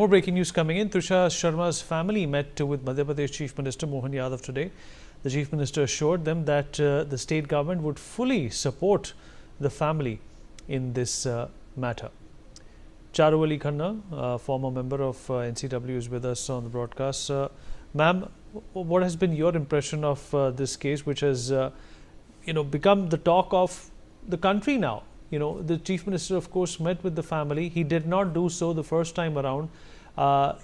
More breaking news coming in. Twisha Sharma's family met with Madhya Pradesh Chief Minister Mohan Yadav today. The Chief Minister assured them that the state government would fully support the family in this matter. Charu Ali Khanna, former member of NCW, is with us on the broadcast. Ma'am, what has been your impression of this case, which has become the talk of the country now? The Chief Minister, of course, met with the family. He did not do so the first time around.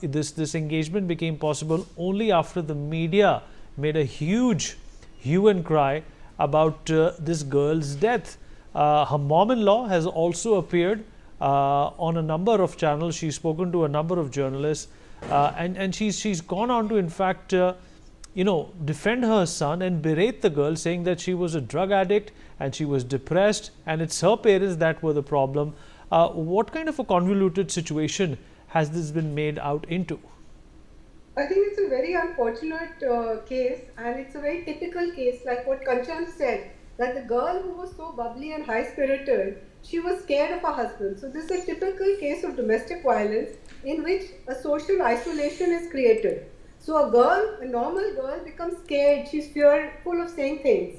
This engagement became possible only after the media made a huge hue and cry about this girl's death. Her mom-in-law has also appeared on a number of channels. She's spoken to a number of journalists, and she's gone on to, in fact, defend her son and berate the girl, saying that she was a drug addict and she was depressed and it's her parents that were the problem. What kind of a convoluted situation has this been made out into? I think it's a very unfortunate case, and it's a very typical case, like what Kanchan said, that the girl who was so bubbly and high-spirited, she was scared of her husband. So this is a typical case of domestic violence in which a social isolation is created. So a normal girl becomes scared, she's fearful of saying things,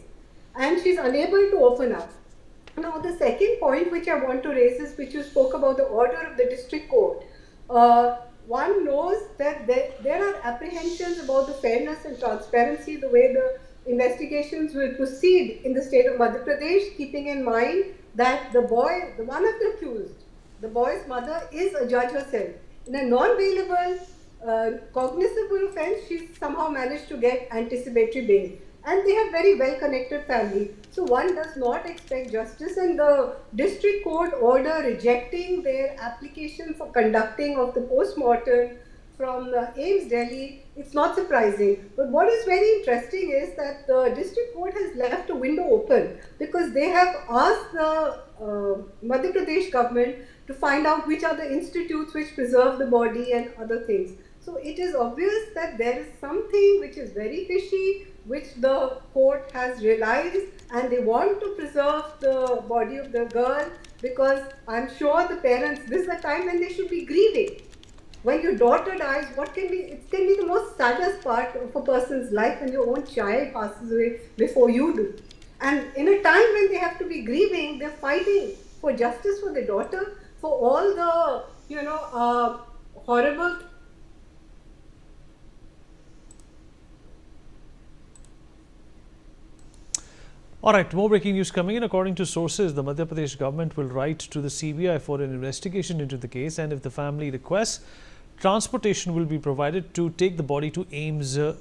and she's unable to open up. Now the second point which I want to raise is, which you spoke about the order of the district court. One knows that there are apprehensions about the fairness and transparency, the way the investigations will proceed in the state of Madhya Pradesh, keeping in mind that the one of the accused, the boy's mother, is a judge herself. In a non-bailable, cognizable offence, she somehow managed to get anticipatory bail. And they have very well-connected family. So one does not expect justice, and the district court order rejecting their application for conducting of the postmortem from AIIMS Delhi, it's not surprising. But what is very interesting is that the district court has left a window open, because they have asked the Madhya Pradesh government to find out which are the institutes which preserve the body and other things. So it is obvious that there is something which is very fishy, which the court has realized, and they want to preserve the body of the girl, because I'm sure the parents, this is a time when they should be grieving. When your daughter dies, it can be the most saddest part of a person's life, when your own child passes away before you do. And in a time when they have to be grieving, they're fighting for justice for their daughter, for all the, horrible. Alright, more breaking news coming in. According to sources, the Madhya Pradesh government will write to the CBI for an investigation into the case, and if the family requests, transportation will be provided to take the body to AIIMS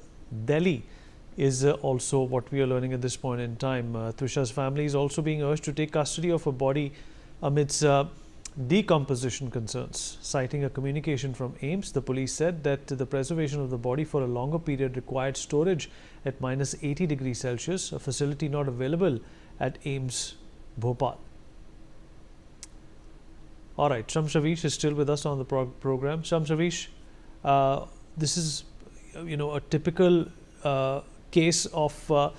Delhi, is also what we are learning at this point in time. Twisha's family is also being urged to take custody of her body amidst decomposition concerns. Citing a communication from AIIMS, the police said that the preservation of the body for a longer period required storage at -80 degrees Celsius, a facility not available at AIIMS Bhopal. All right, Shamshavish is still with us on the program. Shamshavish, this is a typical case of a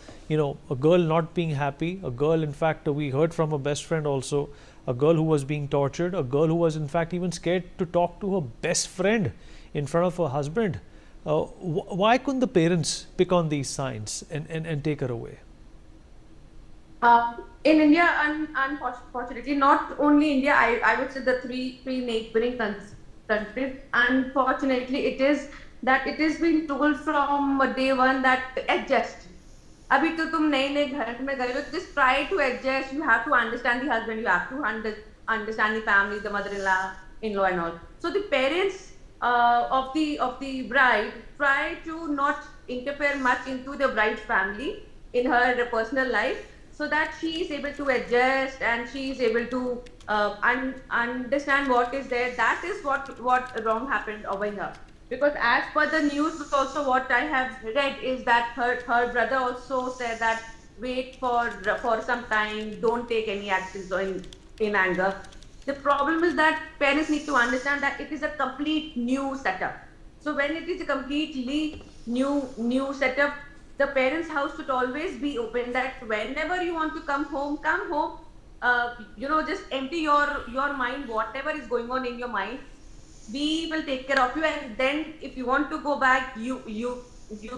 girl not being happy, a girl, in fact, we heard from a best friend also, a girl who was being tortured, a girl who was in fact even scared to talk to her best friend in front of her husband. Why couldn't the parents pick on these signs and take her away? In India, unfortunately, not only India, I would say the three neighboring countries, unfortunately, it is being told from day one that adjust. अभी तो तुम नए घर में गए हो, just try to adjust. You have to understand the husband, you have to understand the family, the mother-in-law, in-law and all. So the parents of the bride try to not interfere much into the bride's family in her personal life, so that she is able to adjust and she is able to understand what is there. That is what wrong happened over here. Because as per the news, also what I have read is that her brother also said that wait for some time, don't take any actions in anger. The problem is that parents need to understand that it is a complete new setup. So when it is a completely new setup, the parents' house should always be open, that whenever you want to come home, just empty your mind, whatever is going on in your mind. we will take care of you, and then if you want to go back, you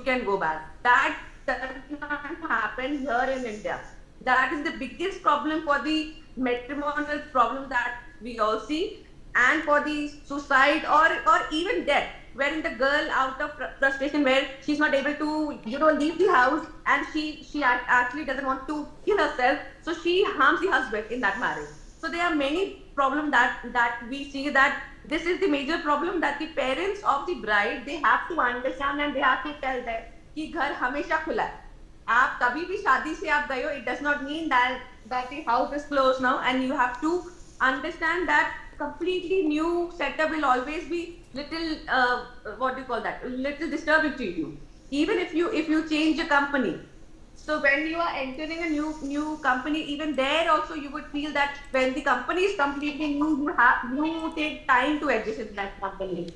can go back. That does not happen here in India. That is the biggest problem for the matrimonial problem that we all see, and for the suicide or even death, wherein the girl out of frustration, where she's not able to leave the house, and she actually doesn't want to kill herself, so she harms the husband in that marriage. So there are many problems that we see, that this is the major problem, that the parents of the bride, they have to understand and they have to tell them कि घर हमेशा खुला है. आप कभी भी शादी से आप गए हो, it does not mean that the house is closed now, and you have to understand that completely new setup will always be little what do you call that, little disturbing to you, even if you change a company. So when you are entering a new company, even there also you would feel that when the company is completely new, you take time to adjust in that company.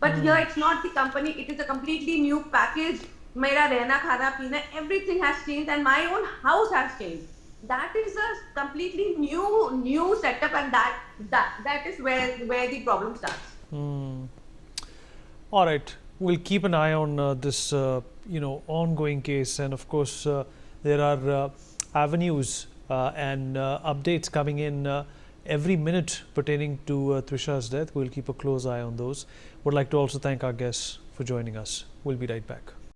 But here it's not the company; it is a completely new package. मेरा रहना खाना पीना, everything has changed, and my own house has changed. That is a completely new setup, and that is where the problem starts. All right, we'll keep an eye on this ongoing case, and of course there are avenues and updates coming in every minute pertaining to Twisha's death. We'll keep a close eye on those. Would like to also thank our guests for joining us. We'll be right back.